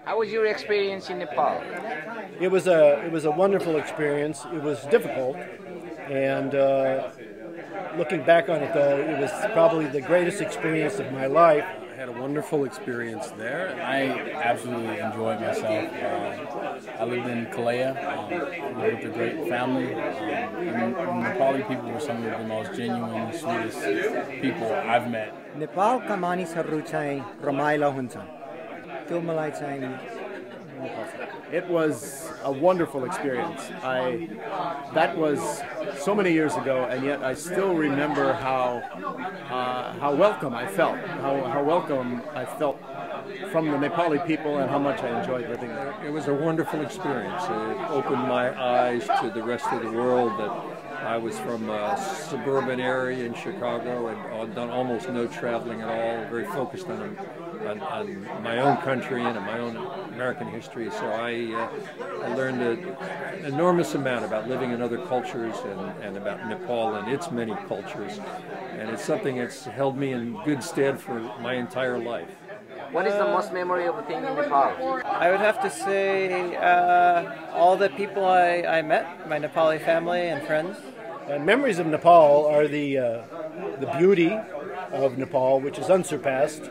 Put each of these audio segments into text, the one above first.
How was your experience in Nepal? It was a wonderful experience. It was difficult, and looking back on it, though, it was probably the greatest experience of my life. I had a wonderful experience there. I absolutely enjoyed myself. I lived in Kalea with a great family. And Nepali people were some of the most genuine, sweetest people I've met. Nepal ka मानिसहरू चाहिँ रमाइलो हुन्छन् त्यो मलाई चाहिँ It was a wonderful experience. That was so many years ago, and yet I still remember how welcome I felt, how welcome I felt from the Nepali people, and how much I enjoyed living there. It was a wonderful experience. It opened my eyes to the rest of the world. That I was from a suburban area in Chicago and done almost no traveling at all. Very focused on my own country and on my own American history. So I learned an enormous amount about living in other cultures and about Nepal and its many cultures. And it's something that's held me in good stead for my entire life. What is the most memorable thing in Nepal? I would have to say all the people I met, my Nepali family and friends. Memories of Nepal are the beauty of Nepal, which is unsurpassed.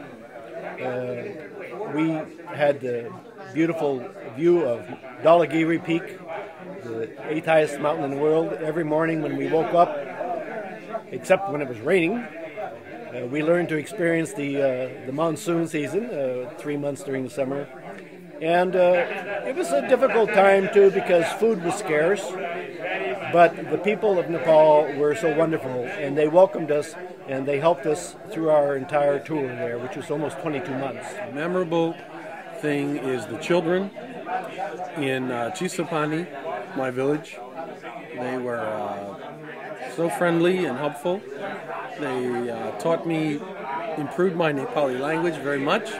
We had the beautiful view of Dhaulagiri Peak, the 8th highest mountain in the world. Every morning when we woke up, except when it was raining, we learned to experience the monsoon season, 3 months during the summer. And it was a difficult time too because food was scarce, but the people of Nepal were so wonderful, and they welcomed us and they helped us through our entire tour there, which was almost 22 months. The memorable thing is the children in Chisapani, my village. They were so friendly and helpful. They taught me, improved my Nepali language very much.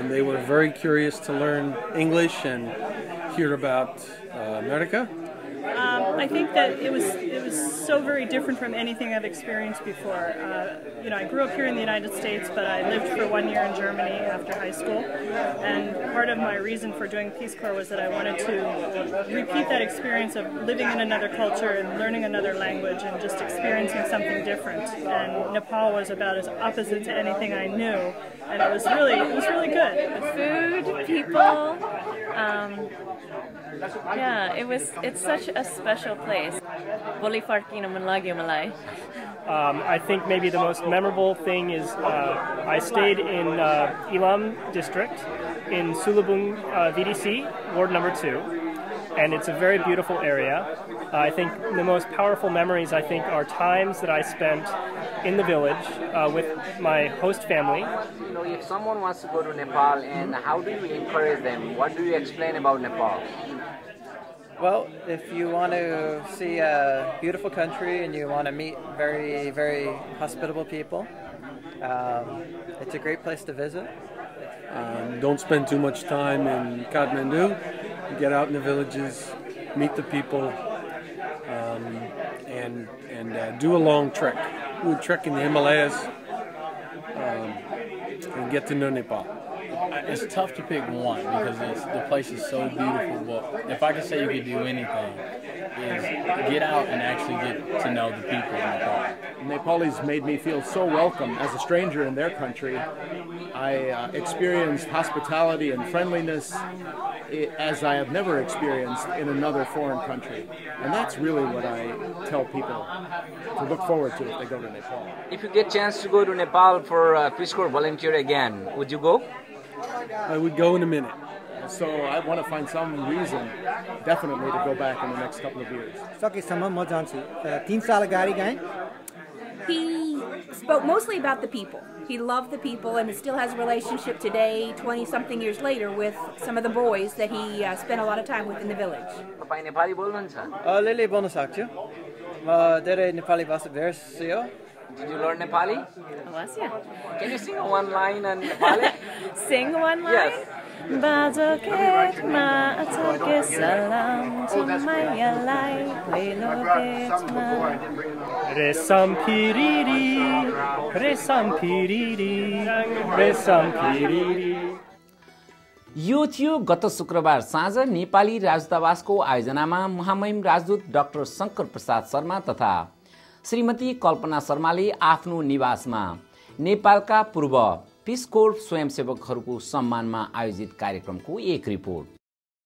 They were very curious to learn English and hear about America. I think that it was so very different from anything I've experienced before. You know, I grew up here in the United States, but I lived for 1 year in Germany after high school. And part of my reason for doing Peace Corps was that I wanted to repeat that experience of living in another culture and learning another language and just experiencing something different. And Nepal was about as opposite to anything I knew, and it was really good. Food, people. Yeah, it's such a special place. I think maybe the most memorable thing is I stayed in Ilam district in Sulabung VDC, Ward number 2, and it's a very beautiful area. I think the most powerful memories are times that I spent in the village with my host family. You know, if someone wants to go to Nepal, and how do you encourage them? What do you explain about Nepal? Well, if you want to see a beautiful country and you want to meet very, very hospitable people, it's a great place to visit. Don't spend too much time in Kathmandu. Get out in the villages, meet the people, and do a long trek. We would trek in the Himalayas and get to know Nepal. It's tough to pick one because the place is so beautiful, but if I could say you could do anything, is get out and actually get to know the people in Nepal. Nepalis made me feel so welcome as a stranger in their country. I experienced hospitality and friendliness as I have never experienced in another foreign country. And that's really what I tell people to look forward to if they go to Nepal. If you get a chance to go to Nepal for Peace Corps volunteer again, would you go? I would go in a minute. So I want to find some reason, definitely, to go back in the next couple of years. He spoke mostly about the people. He loved the people and still has a relationship today, 20-something years later, with some of the boys that he spent a lot of time with in the village. Did you learn Nepali? Awesome. Can you sing one line in Nepali? Sing one line? Yes. Resam piriri, resam piriri, resam piriri. यो थियो गत शुक्रबार साँझ नेपाली राजदूतावासको आयोजनामा महामहिम राजदूत doctor Shankar Prasad Sharma तथा श्रीमती कल्पना शर्माले आफ्नो निवासमा नेपालका पूर्व पीस कोर स्वयंसेवकहरूको सम्मानमा आयोजित कार्यक्रमको एक रिपोर्ट।